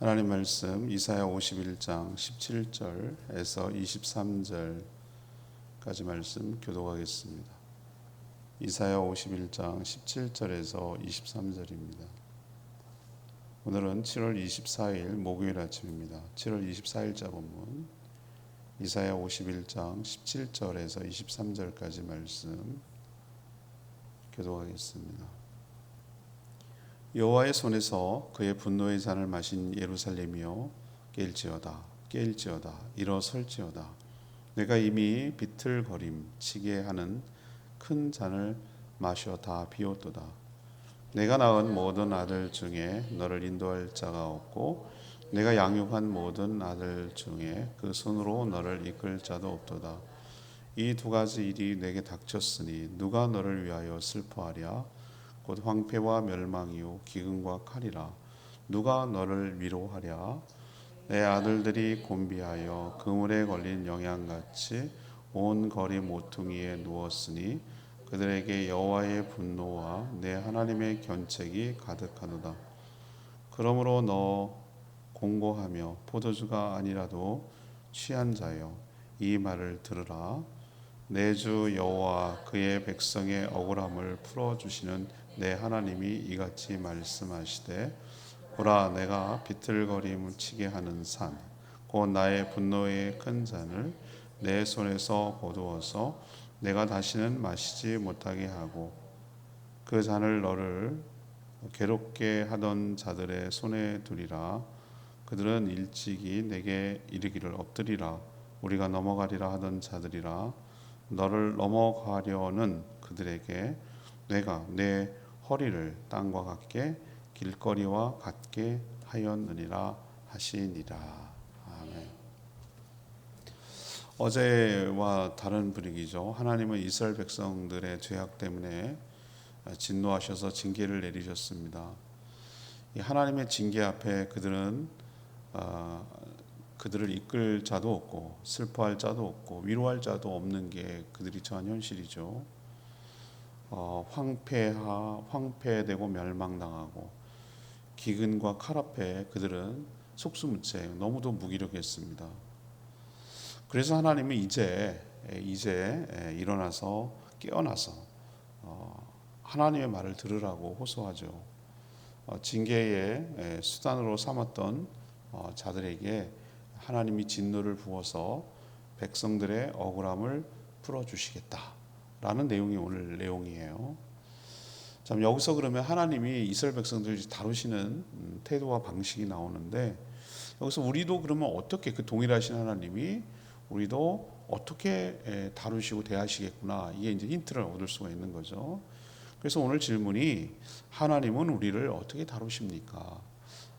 하나님 말씀 이사야 51장 17절에서 23절까지 말씀 교독하겠습니다. 이사야 51장 17절에서 23절입니다. 오늘은 7월 24일 목요일 아침입니다. 7월 24일자 본문 이사야 51장 17절에서 23절까지 말씀 교독하겠습니다. 여호와의 손에서 그의 분노의 잔을 마신 예루살렘이여 깰지어다 일어설지어다. 내가 이미 비틀거림 치게 하는 큰 잔을 마셔 다 비웠도다. 내가 낳은 모든 아들 중에 너를 인도할 자가 없고 내가 양육한 모든 아들 중에 그 손으로 너를 이끌 자도 없도다. 이 두 가지 일이 내게 닥쳤으니 누가 너를 위하여 슬퍼하랴? 곧 황폐와 멸망이요 기근과 칼이라. 누가 너를 위로하랴? 내 아들들이 곤비하여 그물에 걸린 영양같이 온 거리 모퉁이에 누웠으니 그들에게 여호와의 분노와 내 하나님의 견책이 가득하도다. 그러므로 너 공고하며 포도주가 아니라도 취한 자여 이 말을 들으라. 내 주 여호와 그의 백성의 억울함을 풀어주시는 내 하나님이 이같이 말씀하시되 보라 내가 비틀거림을 치게 하는 산 곧 나의 분노의 큰 잔을 내 손에서 거두어서 내가 다시는 마시지 못하게 하고 그 잔을 너를 괴롭게 하던 자들의 손에 두리라. 그들은 일찍이 내게 이르기를 엎드리라. 우리가 넘어가리라 하던 자들이라. 너를 넘어가려는 그들에게 내가 내 허리를 땅과 같게 길거리와 같게 하였느니라 하시니라. 아멘. 어제와 다른 분위기죠. 하나님은 이스라엘 백성들의 죄악 때문에 진노하셔서 징계를 내리셨습니다. 이 하나님의 징계 앞에 그들은 그들을 이끌 자도 없고 슬퍼할 자도 없고 위로할 자도 없는 게 그들이 처한 현실이죠. 황폐되고 멸망당하고 기근과 칼 앞에 그들은 속수무책 너무도 무기력했습니다. 그래서 하나님은 이제 일어나서 깨어나서 하나님의 말을 들으라고 호소하죠. 징계의 수단으로 삼았던 자들에게 하나님이 진노를 부어서 백성들의 억울함을 풀어주시겠다라는 내용이 오늘 내용이에요. 참 여기서 그러면 하나님이 이스라엘 백성들을 다루시는 태도와 방식이 나오는데 여기서 우리도 그러면 어떻게 그 동일하신 하나님이 우리도 어떻게 다루시고 대하시겠구나, 이게 이제 힌트를 얻을 수가 있는 거죠. 그래서 오늘 질문이 하나님은 우리를 어떻게 다루십니까?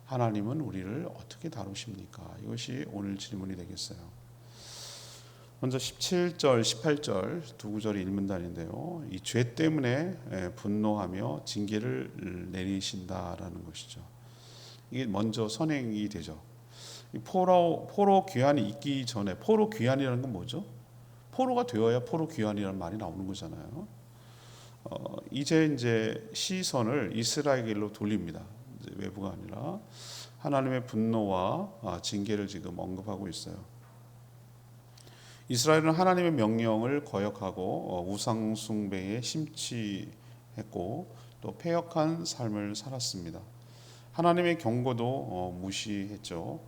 하나님은 우리를 어떻게 다루십니까? 이것이 오늘 질문이 되겠어요. 먼저 17절, 18절 두 구절이 일문단인데요. 이 죄 때문에 분노하며 징계를 내리신다라는 것이죠. 이게 먼저 선행이 되죠. 포로 귀환이 있기 전에, 포로 귀환이라는 건 뭐죠? 포로가 되어야 포로 귀환이라는 말이 나오는 거잖아요. 이제 시선을 이스라엘로 돌립니다. 이제 외부가 아니라 하나님의 분노와 징계를 지금 언급하고 있어요. 이스라엘은 하나님의 명령을 거역하고 우상 숭배에 심취했고 또 패역한 삶을 살았습니다. 하나님의 경고도 무시했죠.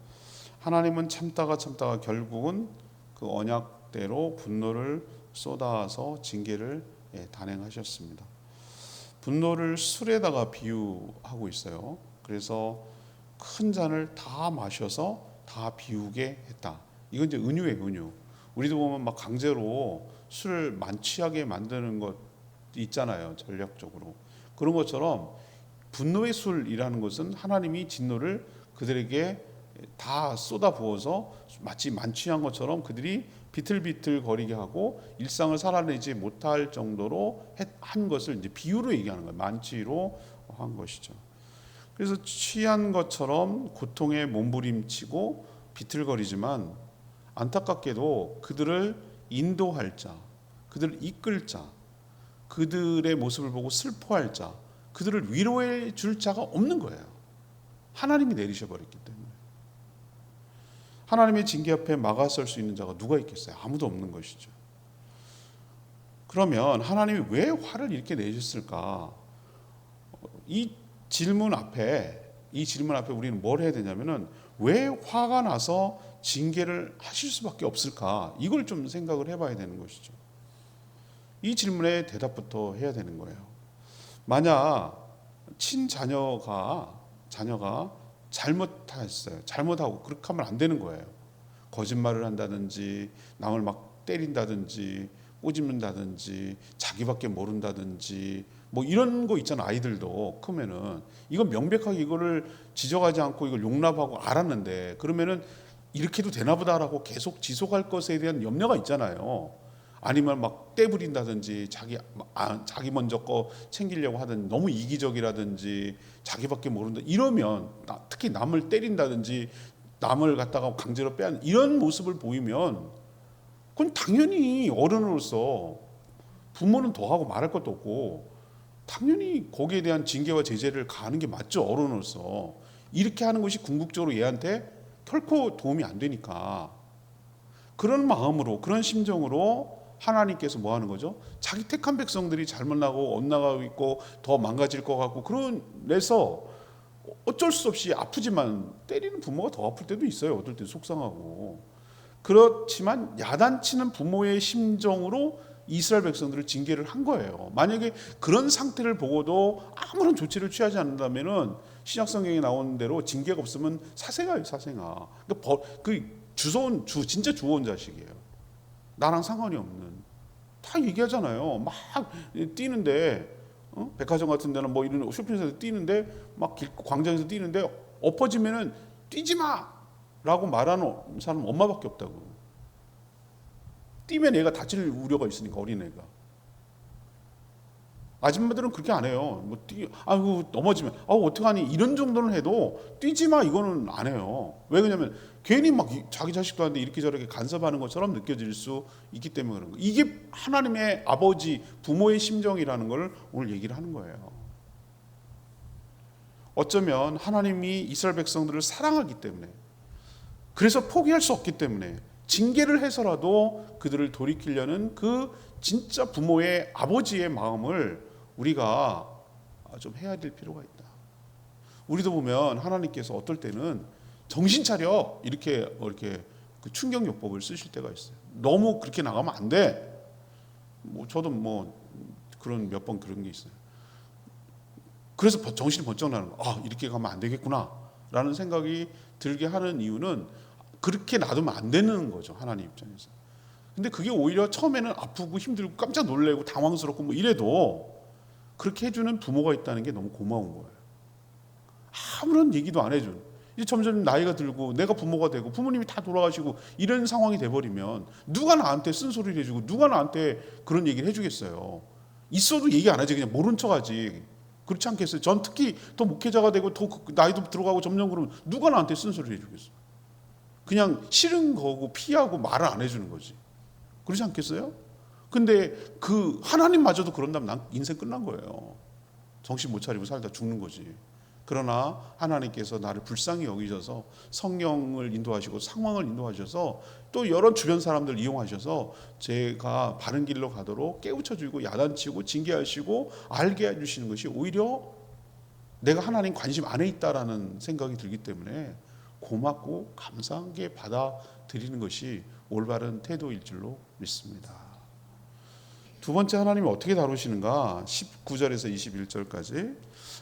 하나님은 참다가 결국은 그 언약대로 분노를 쏟아서 징계를 단행하셨습니다. 분노를 술에다가 비유하고 있어요. 그래서 큰 잔을 다 마셔서 다 비우게 했다. 이건 이제 은유예요, 은유. 우리도 보면 막 강제로 술을 만취하게 만드는 것 있잖아요, 전략적으로. 그런 것처럼 분노의 술이라는 것은 하나님이 진노를 그들에게 다 쏟아 부어서 마치 만취한 것처럼 그들이 비틀비틀 거리게 하고 일상을 살아내지 못할 정도로 한 것을 이제 비유로 얘기하는 거예요. 만취로 한 것이죠. 그래서 취한 것처럼 고통에 몸부림치고 비틀거리지만 안타깝게도 그들을 인도할 자, 그들을 이끌 자, 그들의 모습을 보고 슬퍼할 자, 그들을 위로해 줄 자가 없는 거예요. 하나님이 내리셔 버렸기 때문에. 하나님의 징계 앞에 막아설 수 있는 자가 누가 있겠어요? 아무도 없는 것이죠. 그러면 하나님이 왜 화를 이렇게 내셨을까? 이 질문 앞에 우리는 뭘 해야 되냐면은 왜 화가 나서 징계를 하실 수밖에 없을까? 이걸 좀 생각을 해봐야 되는 것이죠. 이 질문에 대답부터 해야 되는 거예요. 만약 자녀가 잘못했어요. 잘못하고 그렇게 하면 안 되는 거예요. 거짓말을 한다든지 남을 막 때린다든지 꼬집는다든지 자기밖에 모른다든지 뭐 이런 거 있잖아. 아이들도 크면은 이건 명백하게 이거를 지적하지 않고 이걸 용납하고 알았는데 그러면은 이렇게도 되나 보다라고 계속 지속할 것에 대한 염려가 있잖아요. 아니면 막 떼부린다든지 자기 먼저 거 챙기려고 하든 너무 이기적이라든지 자기밖에 모른다 이러면 특히 남을 때린다든지 남을 갖다가 강제로 빼앗는 이런 모습을 보이면 그건 당연히 어른으로서 부모는 더 하고 말할 것도 없고 당연히 거기에 대한 징계와 제재를 가하는 게 맞죠. 어른으로서 이렇게 하는 것이 궁극적으로 얘한테 결코 도움이 안 되니까 그런 마음으로 그런 심정으로 하나님께서 뭐 하는 거죠? 자기 택한 백성들이 잘못 나고 엇나가고 있고 더 망가질 것 같고 그래서 어쩔 수 없이 아프지만 때리는 부모가 더 아플 때도 있어요. 어떨 때 속상하고. 그렇지만 야단치는 부모의 심정으로 이스라엘 백성들을 징계를 한 거예요. 만약에 그런 상태를 보고도 아무런 조치를 취하지 않는다면은 신약 성경에 나오는 대로 징계가 없으면 사생아예요, 사생아. 진짜 주워온 자식이에요. 나랑 상관이 없는. 다 얘기하잖아요. 막 뛰는데 백화점 같은 데는 뭐 이런 쇼핑센터 뛰는데 막 광장에서 뛰는데 엎어지면은 뛰지 마라고 말하는 사람은 엄마밖에 없다고. 뛰면 얘가 다칠 우려가 있으니까 어린애가. 아줌마들은 그렇게 안 해요. 아이고 넘어지면 어떡하니 이런 정도는 해도 뛰지 마 이거는 안 해요. 왜 그러냐면 괜히 막 자기 자식도 하는데 이렇게 저렇게 간섭하는 것처럼 느껴질 수 있기 때문에 그런 거예요. 이게 하나님의 아버지 부모의 심정이라는 걸 오늘 얘기를 하는 거예요. 어쩌면 하나님이 이스라엘 백성들을 사랑하기 때문에 그래서 포기할 수 없기 때문에 징계를 해서라도 그들을 돌이키려는 그 진짜 부모의 아버지의 마음을 우리가 좀 헤아릴 필요가 있다. 우리도 보면 하나님께서 어떨 때는 정신 차려 이렇게 그 충격요법을 쓰실 때가 있어요. 너무 그렇게 나가면 안 돼. 저도 그런 몇 번 그런 게 있어요. 그래서 정신이 번쩍 나는 거. 이렇게 가면 안 되겠구나라는 생각이 들게 하는 이유는 그렇게 놔두면 안 되는 거죠. 하나님 입장에서. 근데 그게 오히려 처음에는 아프고 힘들고 깜짝 놀래고 당황스럽고 뭐 이래도 그렇게 해주는 부모가 있다는 게 너무 고마운 거예요. 아무런 얘기도 안 해준. 이제 점점 나이가 들고 내가 부모가 되고 부모님이 다 돌아가시고 이런 상황이 돼버리면 누가 나한테 쓴소리를 해주고 누가 나한테 그런 얘기를 해주겠어요. 있어도 얘기 안 하지. 그냥 모른 척하지. 그렇지 않겠어요? 전 특히 더 목회자가 되고 더 나이도 들어가고 점점 그러면 누가 나한테 쓴소리를 해주겠어요? 그냥 싫은 거고 피하고 말을 안 해주는 거지. 그렇지 않겠어요? 근데 그 하나님마저도 그런다면 난 인생 끝난 거예요. 정신 못 차리고 살다 죽는 거지. 그러나 하나님께서 나를 불쌍히 여기셔서 성령을 인도하시고 상황을 인도하셔서 또 여러 주변 사람들 이용하셔서 제가 바른 길로 가도록 깨우쳐주고 야단치고 징계하시고 알게 해주시는 것이 오히려 내가 하나님 관심 안에 있다라는 생각이 들기 때문에 고맙고 감사한 게 받아들이는 것이 올바른 태도일 줄로 믿습니다. 두 번째 하나님이 어떻게 다루시는가? 19절에서 21절까지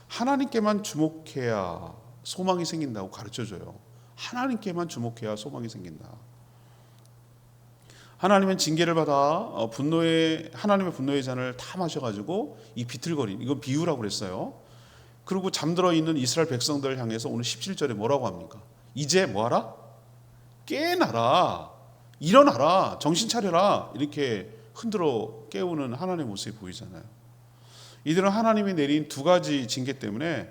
하나님께만 주목해야 소망이 생긴다고 가르쳐줘요. 하나님께만 주목해야 소망이 생긴다. 하나님은 징계를 받아 하나님의 분노의 잔을 다 마셔가지고 이 비틀거림, 이건 비유라고 그랬어요. 그리고 잠들어 있는 이스라엘 백성들을 향해서 오늘 17절에 뭐라고 합니까? 이제 뭐하라? 깨어나라, 일어나라, 정신 차려라 이렇게 흔들어 깨우는 하나님의 모습이 보이잖아요. 이들은 하나님이 내린 두 가지 징계 때문에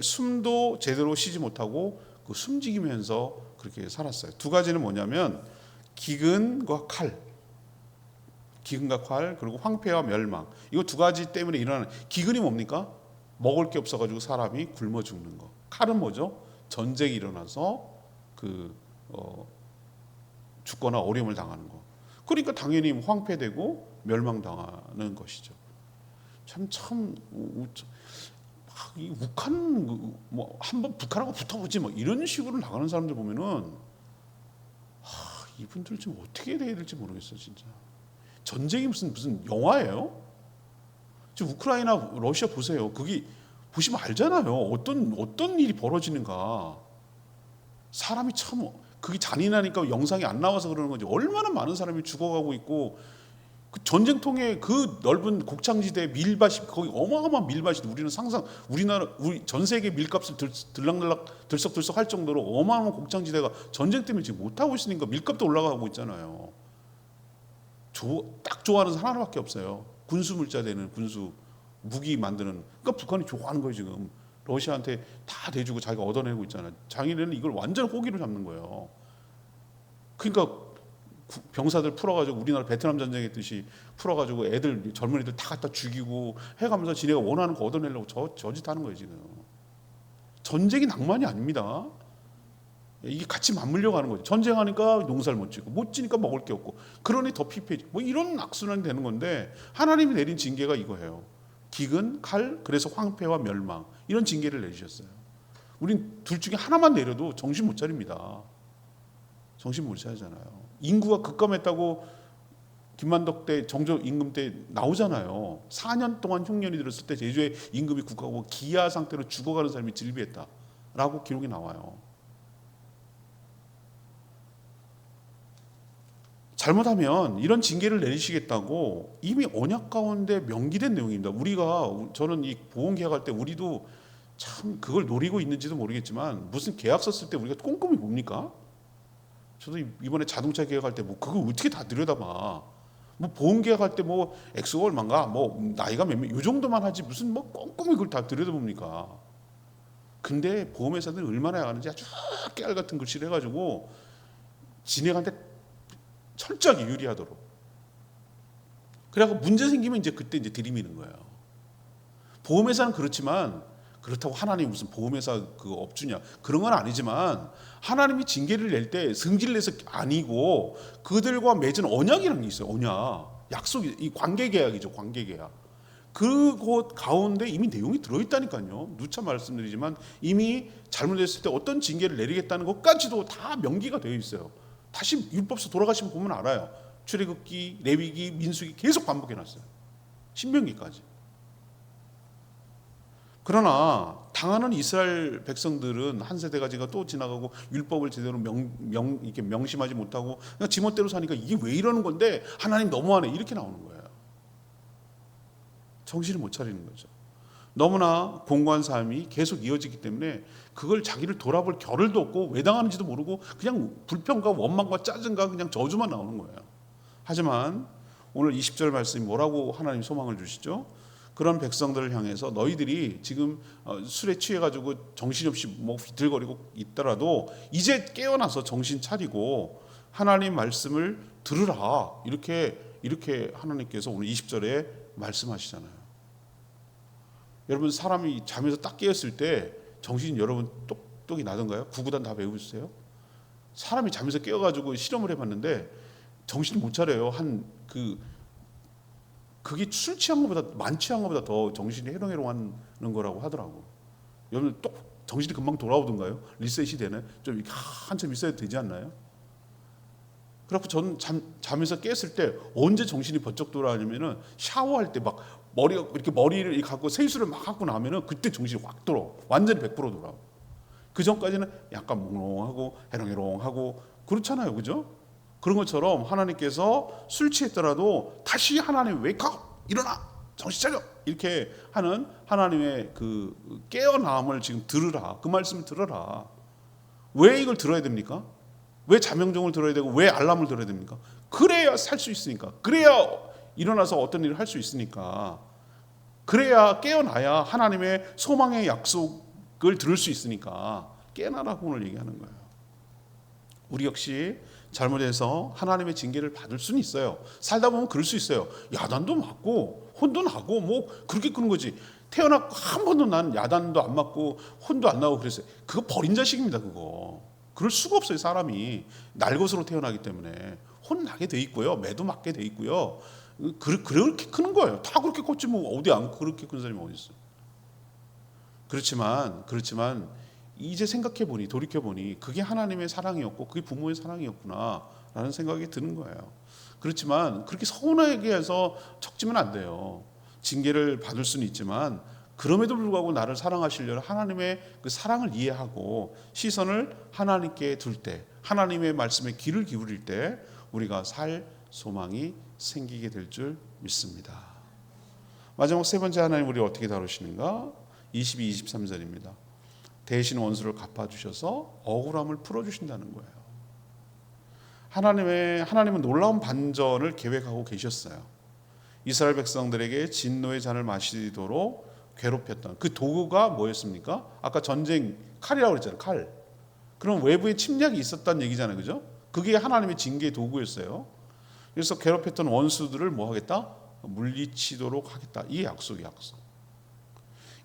숨도 제대로 쉬지 못하고 숨지기면서 그렇게 살았어요. 두 가지는 뭐냐면 기근과 칼 그리고 황폐와 멸망. 이거 두 가지 때문에 일어나는. 기근이 뭡니까? 먹을 게 없어가지고 사람이 굶어 죽는 거. 칼은 뭐죠? 전쟁이 일어나서 죽거나 어려움을 당하는 거. 그러니까 당연히 황폐되고 멸망당하는 것이죠. 이 북한 뭐 한번 북한하고 붙어보지 뭐 이런 식으로 나가는 사람들 보면은 이분들 좀 어떻게 해야 될지 모르겠어 진짜. 전쟁이 무슨 영화예요? 지금 우크라이나 러시아 보세요. 그게 보시면 알잖아요. 어떤 일이 벌어지는가. 사람이 참 그게 잔인하니까 영상이 안 나와서 그러는 거지. 얼마나 많은 사람이 죽어가고 있고 그 전쟁통에 그 넓은 곡창지대 밀밭이 거기 어마어마한 밀밭이 우리 전 세계 밀값을 들썩들썩 할 정도로 어마어마한 곡창지대가 전쟁 때문에 지금 못 하고 있으니까 밀값도 올라가고 있잖아요. 딱 좋아하는 사람 하나밖에 없어요. 군수 물자 되는 군수 무기 만드는. 그러니까 북한이 좋아하는 거예요 지금. 러시아한테 다 대주고 자기가 얻어내고 있잖아요. 자기네는 이걸 완전 호기로 잡는 거예요. 그러니까 병사들 풀어가지고 우리나라 베트남 전쟁 했듯이 풀어가지고 젊은 애들 다 갖다 죽이고 해가면서 지네가 원하는 거 얻어내려고 저짓 하는 거예요 지금. 전쟁이 낭만이 아닙니다. 이게 같이 맞물려 가는 거죠. 전쟁하니까 농사를 못 짓고 못 지니까 먹을 게 없고 그러니 더 피폐지. 뭐 이런 악순환이 되는 건데 하나님이 내린 징계가 이거예요. 기근, 칼, 그래서 황폐와 멸망 이런 징계를 내리셨어요. 우린 둘 중에 하나만 내려도 정신 못 차립니다. 정신 못 차리잖아요. 인구가 급감했다고 김만덕 때 정조 임금 때 나오잖아요. 4년 동안 흉년이 들었을 때 제주의 임금이 국가고 기아 상태로 죽어가는 사람이 질비했다라고 기록이 나와요. 잘못하면 이런 징계를 내리시겠다고 이미 언약 가운데 명기된 내용입니다. 저는 이 보험 계약할 때 우리도 참 그걸 노리고 있는지도 모르겠지만 무슨 계약서 쓸 때 우리가 꼼꼼히 봅니까? 저도 이번에 자동차 계약할 때 뭐 그걸 어떻게 다 들여다봐? 뭐 보험 계약할 때 뭐 액수가 얼마인가? 뭐 나이가 몇몇 요 정도만 하지 무슨 뭐 꼼꼼히 그걸 다 들여다봅니까? 근데 보험회사들이 얼마나 하는지 아주 깨알 같은 글씨를 해가지고 진행한테 철저하게 유리하도록. 그래갖고 문제 생기면 그때 들이미는 거예요. 보험회사는 그렇지만 그렇다고 하나님이 무슨 보험회사 그 업주냐 그런 건 아니지만 하나님이 징계를 낼 때 승질 내서 아니고 그들과 맺은 언약이라는 게 있어요. 언약, 약속이 이 관계계약이죠. 관계계약. 그곳 가운데 이미 내용이 들어있다니까요. 누차 말씀드리지만 이미 잘못했을 때 어떤 징계를 내리겠다는 것까지도 다 명기가 되어 있어요. 다시 율법서 돌아가시면 보면 알아요. 출애굽기, 레위기, 민수기 계속 반복해놨어요. 신명기까지. 그러나 당하는 이스라엘 백성들은 한 세대가 또 지나가고 율법을 제대로 이렇게 명심하지 못하고 그냥 지멋대로 사니까 이게 왜 이러는 건데 하나님 너무하네 이렇게 나오는 거예요. 정신을 못 차리는 거죠. 너무나 공고한 삶이 계속 이어지기 때문에 그걸 자기를 돌아볼 겨를도 없고 왜 당하는지도 모르고 그냥 불평과 원망과 짜증과 그냥 저주만 나오는 거예요. 하지만 오늘 20절 말씀이 뭐라고 하나님 소망을 주시죠? 그런 백성들을 향해서 너희들이 지금 술에 취해가지고 정신없이 뭐 비틀거리고 있더라도 이제 깨어나서 정신 차리고 하나님 말씀을 들으라 이렇게 하나님께서 오늘 20절에 말씀하시잖아요. 여러분 사람이 잠에서 딱 깨었을 때 정신이 여러분 똑똑이 나던가요? 구구단 다 외우세요? 사람이 잠에서 깨어가지고 실험을 해봤는데 정신을 못 차려요. 그게 술 취한 것보다 만취한 것보다 더 정신이 해롱해롱하는 거라고 하더라고. 여러분 또 정신이 금방 돌아오던가요? 리셋이 되나요? 좀 한참 있어야 되지 않나요? 그래서 저는 잠에서 깼을 때 언제 정신이 번쩍 돌아오냐면은 샤워할 때 막 머리를 갖고 세수를 막 하고 나면은 그때 정신이 확 돌아. 완전히 100% 돌아. 그 전까지는 약간 몽롱하고 해롱해롱하고 그렇잖아요, 그죠? 그런 것처럼 하나님께서 술 취했더라도 다시 하나님 웨이크업 일어나 정신 차려 이렇게 하는 하나님의 그 깨어남을 지금 들으라. 그 말씀을 들어라. 왜 이걸 들어야 됩니까? 왜 자명종을 들어야 되고 왜 알람을 들어야 됩니까? 그래야 살 수 있으니까. 그래야 일어나서 어떤 일을 할 수 있으니까. 그래야 깨어나야 하나님의 소망의 약속을 들을 수 있으니까 깨어나라고 오늘 얘기하는 거예요. 우리 역시 잘못해서 하나님의 징계를 받을 수는 있어요. 살다 보면 그럴 수 있어요. 야단도 맞고 혼도 나고 뭐 그렇게 끄는 거지. 태어나고 한 번도 난 야단도 안 맞고 혼도 안 나고 그랬어요. 그거 버린 자식입니다. 그거. 그럴 수가 없어요. 사람이 날것으로 태어나기 때문에 혼나게 돼 있고요, 매도 맞게 돼 있고요. 그렇게 크는 거예요. 다 그렇게 컸지 뭐 어디 안 그렇게 큰 사람이 어디 있어? 그렇지만 이제 생각해 보니, 돌이켜 보니 그게 하나님의 사랑이었고 그게 부모의 사랑이었구나라는 생각이 드는 거예요. 그렇지만 그렇게 서운하게 해서 척지면 안 돼요. 징계를 받을 수는 있지만 그럼에도 불구하고 나를 사랑하시려는 하나님의 그 사랑을 이해하고 시선을 하나님께 둘 때, 하나님의 말씀에 귀를 기울일 때 우리가 살 소망이 생기게 될 줄 믿습니다. 마지막 세 번째 하나님 우리 어떻게 다루시는가? 22, 23절입니다. 대신 원수를 갚아주셔서 억울함을 풀어주신다는 거예요. 하나님은 놀라운 반전을 계획하고 계셨어요. 이스라엘 백성들에게 진노의 잔을 마시도록 괴롭혔던 그 도구가 뭐였습니까? 아까 전쟁 칼이라고 그랬잖아요. 칼. 그럼 외부에 침략이 있었다는 얘기잖아요. 그죠? 그게 하나님의 징계의 도구였어요. 그래서 괴롭혔던 원수들을 뭐 하겠다? 물리치도록 하겠다. 이 약속.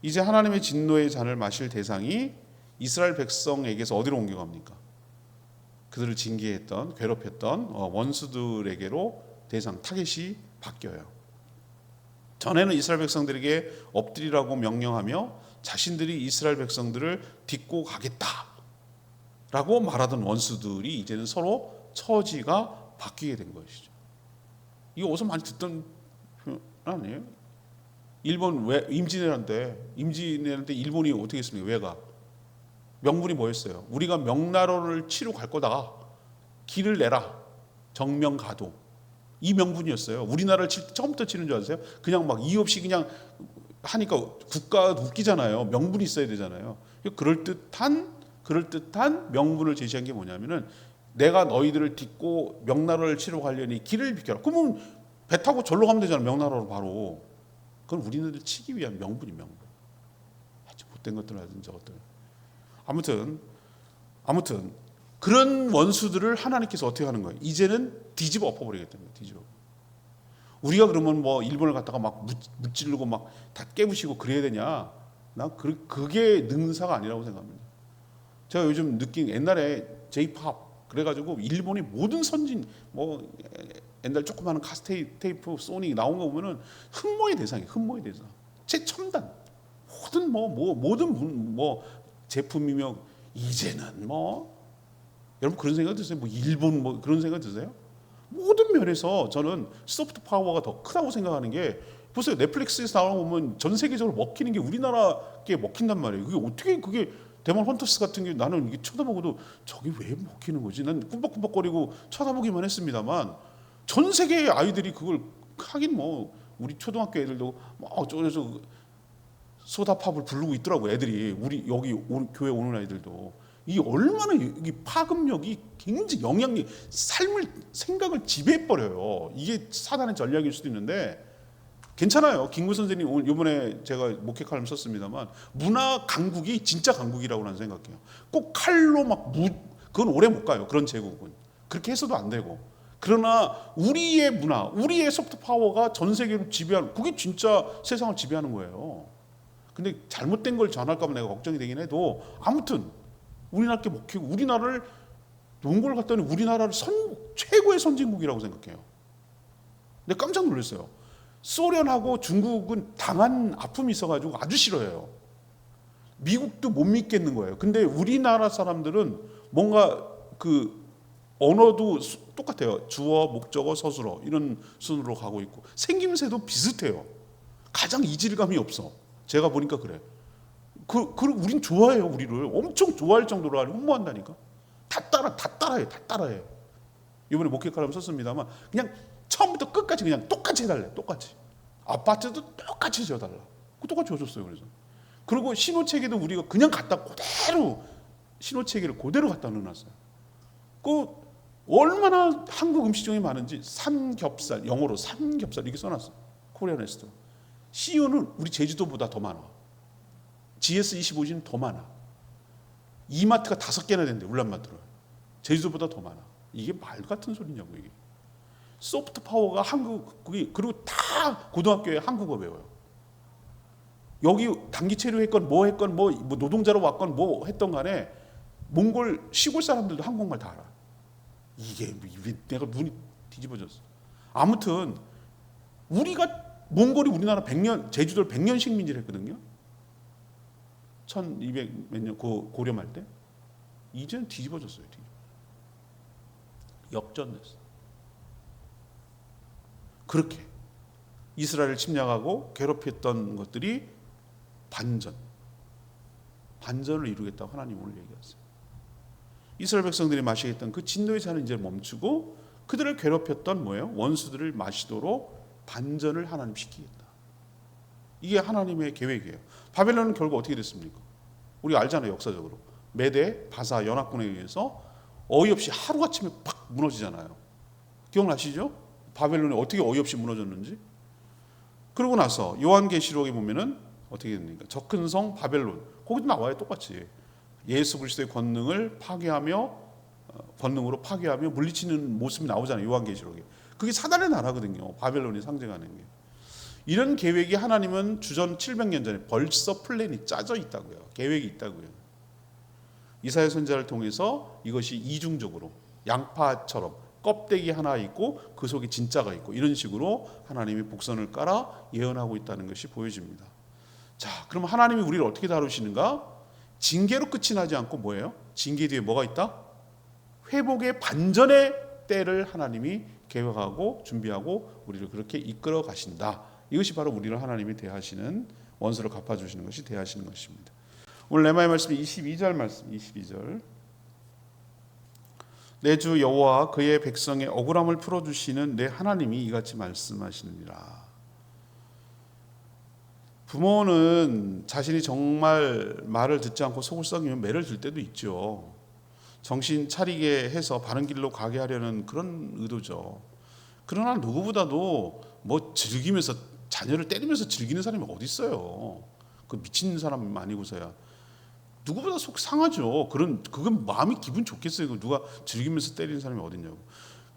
이제 하나님의 진노의 잔을 마실 대상이 이스라엘 백성에게서 어디로 옮겨갑니까? 그들을 징계했던, 괴롭혔던 원수들에게로 대상, 타겟이 바뀌어요. 전에는 이스라엘 백성들에게 엎드리라고 명령하며 자신들이 이스라엘 백성들을 딛고 가겠다라고 말하던 원수들이 이제는 서로 처지가 바뀌게 된 것이죠. 이거 어디서 많이 듣던 표현 아니에요? 일본 임진왜란때 일본이 어떻게 했습니까? 왜가? 명분이 뭐였어요? 우리가 명나라를 치러 갈 거다. 길을 내라. 정명가도. 이 명분이었어요. 우리나라를 처음부터 치는 줄 아세요? 그냥 막 이유 없이 그냥 하니까 국가가 웃기잖아요. 명분이 있어야 되잖아요. 그럴듯한 명분을 제시한 게 뭐냐면은 내가 너희들을 딛고 명나라를 치러 가려니 길을 비켜라. 그러면 배 타고 절로 가면 되잖아요. 명나라로 바로. 그건 우리네들 치기 위한 명분. 아주 못된 것들 하든 저것들. 아무튼 그런 원수들을 하나님께서 어떻게 하는 거예요? 이제는 뒤집어 엎어버리겠다는 거예요. 우리가 그러면 뭐 일본을 갖다가 막 무찌르고 막 다 깨부시고 그래야 되냐? 난 그게 능사가 아니라고 생각합니다. 제가 요즘 느낀 옛날에 J-팝 그래가지고 일본이 모든 선진 뭐 옛날 조그마한 카세테이프 소니 나온 거 보면은 흠모의 대상. 최첨단 모든 제품이며 이제는 여러분 그런 생각 드세요? 일본 그런 생각 드세요? 모든 면에서 저는 소프트 파워가 더 크다고 생각하는 게 보세요. 넷플릭스에서 나오면 전 세계적으로 먹히는 게 우리나라께 먹힌단 말이에요. 그게 대만 헌터스 같은 게 나는 이게 쳐다보고도 저게 왜 먹히는 거지? 난 꿈벅꿈벅거리고 쳐다보기만 했습니다만 전 세계의 아이들이 그걸 하긴 우리 초등학교 애들도 저기서 소다팝을 부르고 있더라고. 애들이 우리 여기 교회 오는 아이들도 이 얼마나 이 파급력이 굉장히 영향력, 생각을 지배해 버려요. 이게 사단의 전략일 수도 있는데 괜찮아요. 김구 선생님 오늘 이번에 제가 목회 칼럼 썼습니다만 문화 강국이 진짜 강국이라고 나는 생각해요. 꼭 칼로 그건 오래 못 가요. 그런 제국은 그렇게 해서도 안 되고. 그러나 우리의 문화, 우리의 소프트 파워가 전 세계를 지배하는 그게 진짜 세상을 지배하는 거예요. 근데 잘못된 걸 전할까 봐 내가 걱정이 되긴 해도 아무튼 우리나라께 먹히고 우리나라를 몽골 갔더니 우리나라를 최고의 선진국이라고 생각해요. 근데 깜짝 놀랐어요. 소련하고 중국은 당한 아픔이 있어가지고 아주 싫어해요. 미국도 못 믿겠는 거예요. 근데 우리나라 사람들은 뭔가 그 언어도 똑같아요. 주어, 목적어, 서술어 이런 순으로 가고 있고 생김새도 비슷해요. 가장 이질감이 없어. 제가 보니까 그래. 그리고 우린 좋아해요. 우리를 엄청 좋아할 정도로 흠모한다니까. 다 따라해. 이번에 목회카람 썼습니다만 그냥 처음부터 끝까지 그냥 똑같이 해달래. 똑같이. 아파트도 똑같이 지어달라. 똑같이 해줬어요. 그리고 신호체계도 우리가 그냥 신호체계를 그대로 갖다 넣어놨어요. 얼마나 한국 음식점이 많은지 삼겹살, 영어로 삼겹살 이렇게 써놨어. 코리안 레스토랑. CEO는 우리 제주도보다 더 많아. GS25는 더 많아. 이마트가 5개나 된대. 울란바토르. 제주도보다 더 많아. 이게 말 같은 소리냐고 이게. 소프트 파워가 한국이 그리고 다 고등학교에 한국어 배워요. 여기 단기 체류 했건 뭐 했건 뭐 노동자로 왔건 뭐 했던 간에 몽골 시골 사람들도 한국말 다 알아. 이게 내가 눈이 뒤집어졌어. 아무튼 우리가 몽골이 우리나라 100년, 제주도를 100년 식민지를 했거든요. 1200 몇 년 고려 말 때. 이제는 뒤집어졌어요. 역전됐어. 그렇게 이스라엘을 침략하고 괴롭혔던 것들이 반전을 이루겠다고 하나님 오늘 얘기했어요. 이스라엘 백성들이 마시겠던 그 진노의 잔을 이제 멈추고 그들을 괴롭혔던 뭐예요? 원수들을 마시도록 반전을 하나님 시키겠다. 이게 하나님의 계획이에요. 바벨론은 결국 어떻게 됐습니까? 우리가 알잖아요. 역사적으로 메대 바사 연합군에 의해서 어이없이 하루아침에 팍 무너지잖아요. 기억나시죠? 바벨론이 어떻게 어이없이 무너졌는지. 그러고 나서 요한계시록에 보면은 어떻게 됩니까? 저 큰 성 바벨론, 거기도 나와요. 똑같이 예수 그리스도의 권능을 권능으로 파괴하며 물리치는 모습이 나오잖아요. 요한계시록에. 그게 사단의 나라거든요. 바벨론이 상징하는 게. 이런 계획이 하나님은 주전 700년 전에 벌써 플랜이 짜져 있다고요. 계획이 있다고요. 이사야 선지자를 통해서 이것이 이중적으로 양파처럼 껍데기 하나 있고 그 속에 진짜가 있고 이런 식으로 하나님이 복선을 깔아 예언하고 있다는 것이 보여집니다. 자, 그럼 하나님이 우리를 어떻게 다루시는가? 징계로 끝이 나지 않고 뭐예요? 징계 뒤에 뭐가 있다? 회복의 반전의 때를 하나님이 계획하고 준비하고 우리를 그렇게 이끌어 가신다. 이것이 바로 우리를 하나님이 대하시는, 원수를 갚아주시는 것이 대하시는 것입니다. 오늘 레마의 말씀 22절 말씀, 22절. 내 주 여호와 그의 백성의 억울함을 풀어주시는 내 하나님이 이같이 말씀하시느니라. 부모는 자신이 정말 말을 듣지 않고 속을 썩이면 매를 들 때도 있죠. 정신 차리게 해서 바른 길로 가게 하려는 그런 의도죠. 그러나 누구보다도 뭐 즐기면서, 자녀를 때리면서 즐기는 사람이 어디 있어요. 그 미친 사람 아니고서야. 누구보다 속 상하죠. 그건 마음이 기분 좋겠어요. 누가 즐기면서 때리는 사람이 어딨냐고.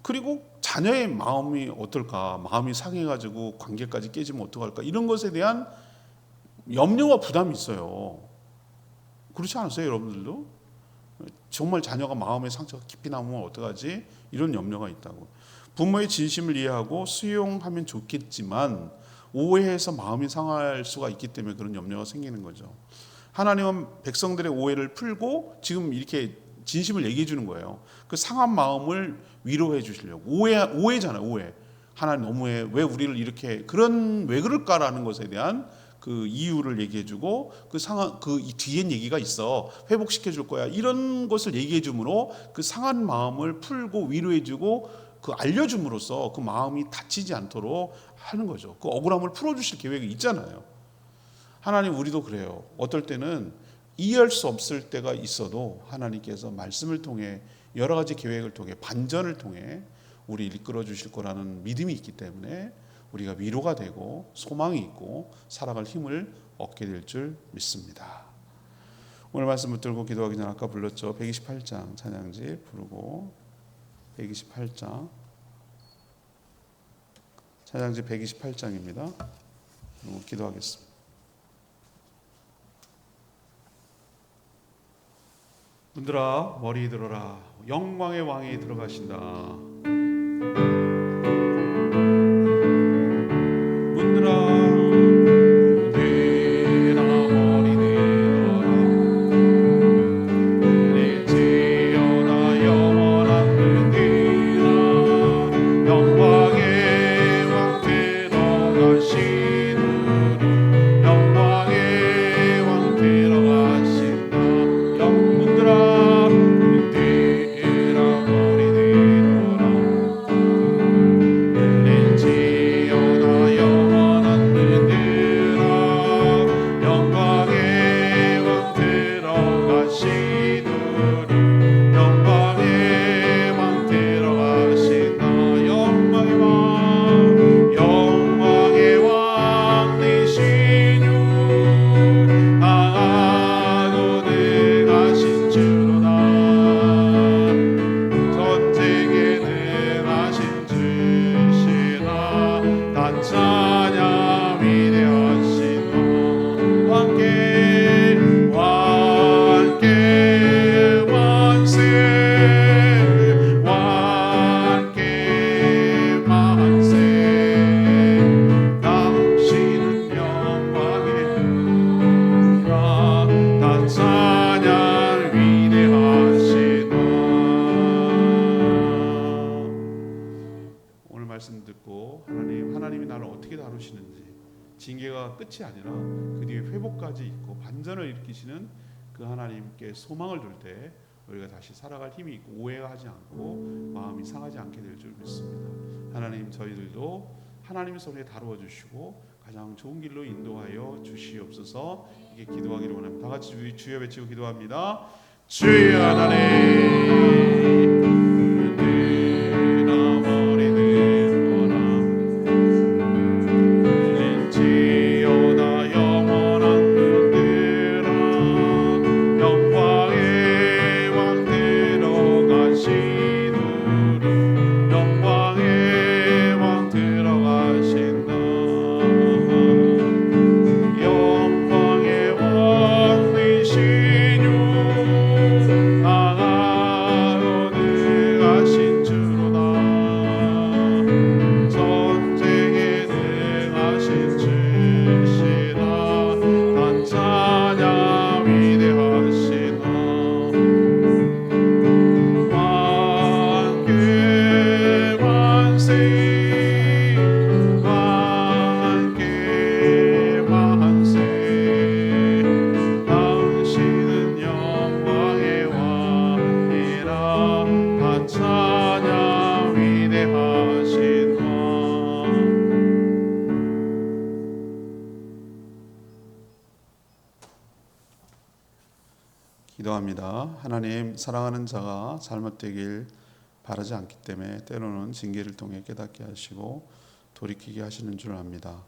그리고 자녀의 마음이 어떨까, 마음이 상해가지고 관계까지 깨지면 어떡할까, 이런 것에 대한 염려와 부담이 있어요. 그렇지 않으세요, 여러분들도? 정말 자녀가 마음의 상처가 깊이 남으면 어떡하지? 이런 염려가 있다고. 부모의 진심을 이해하고 수용하면 좋겠지만 오해해서 마음이 상할 수가 있기 때문에 그런 염려가 생기는 거죠. 하나님은 백성들의 오해를 풀고 지금 이렇게 진심을 얘기해 주는 거예요. 그 상한 마음을 위로해 주시려고. 오해잖아요, 오해. 하나님 너무해. 왜 우리를 이렇게, 왜 그럴까라는 것에 대한 그 이유를 얘기해 주고, 그 뒤엔 얘기가 있어. 회복시켜 줄 거야. 이런 것을 얘기해 줌으로 그 상한 마음을 풀고 위로해 주고, 그 알려줌으로써 그 마음이 다치지 않도록 하는 거죠. 그 억울함을 풀어주실 계획이 있잖아요. 하나님, 우리도 그래요. 어떨 때는 이해할 수 없을 때가 있어도 하나님께서 말씀을 통해, 여러 가지 계획을 통해, 반전을 통해 우리를 이끌어 주실 거라는 믿음이 있기 때문에 우리가 위로가 되고 소망이 있고 살아갈 힘을 얻게 될 줄 믿습니다. 오늘 말씀 붙들고 기도하기 전에 아까 불렀죠. 128장 찬양지 부르고, 128장 찬양지 128장입니다. 기도하겠습니다. 문들아 머리 들어라, 영광의 왕이 들어가신다. 문들아 오시는지, 징계가 끝이 아니라 그 뒤에 회복까지 있고 반전을 일으키시는 그 하나님께 소망을 둘 때 우리가 다시 살아갈 힘이 있고 오해하지 않고 마음이 상하지 않게 될 줄 믿습니다. 하나님, 저희들도 하나님의 손에 다루어 주시고 가장 좋은 길로 인도하여 주시옵소서. 이게 기도하기를 원합니다. 다 같이 주여 외치고 기도합니다. 주여 하나님, 기도합니다. 하나님, 사랑하는 자가 잘못되길 바라지 않기 때문에 때로는 징계를 통해 깨닫게 하시고 돌이키게 하시는 줄 압니다.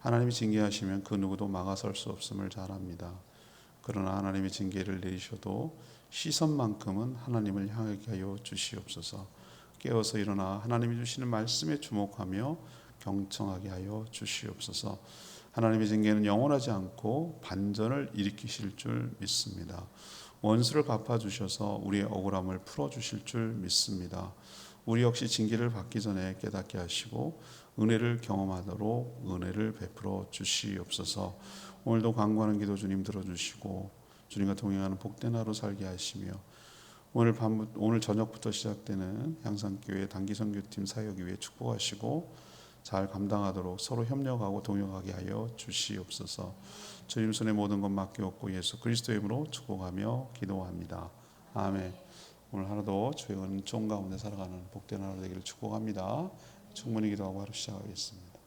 하나님이 징계하시면 그 누구도 막아설 수 없음을 잘 압니다. 그러나 하나님이 징계를 내리셔도 시선만큼은 하나님을 향하게 하여 주시옵소서. 깨어서 일어나 하나님이 주시는 말씀에 주목하며 경청하게 하여 주시옵소서. 하나님의 징계는 영원하지 않고 반전을 일으키실 줄 믿습니다. 원수를 갚아주셔서 우리의 억울함을 풀어주실 줄 믿습니다. 우리 역시 징계를 받기 전에 깨닫게 하시고 은혜를 경험하도록 은혜를 베풀어 주시옵소서. 오늘도 간구하는 기도 주님 들어주시고 주님과 동행하는 복된 하루 살게 하시며 오늘 저녁부터 시작되는 향상교회 단기선교팀 사역 위에 축복하시고 잘 감당하도록 서로 협력하고 동역하게 하여 주시옵소서. 주님 손에 모든 것 맡기옵고 예수 그리스도의 이름으로 축복하며 기도합니다. 아멘. 오늘 하루도 주의 은총 가운데 살아가는 복된 하루 되기를 축복합니다. 충분히 기도하고 하루 시작하겠습니다.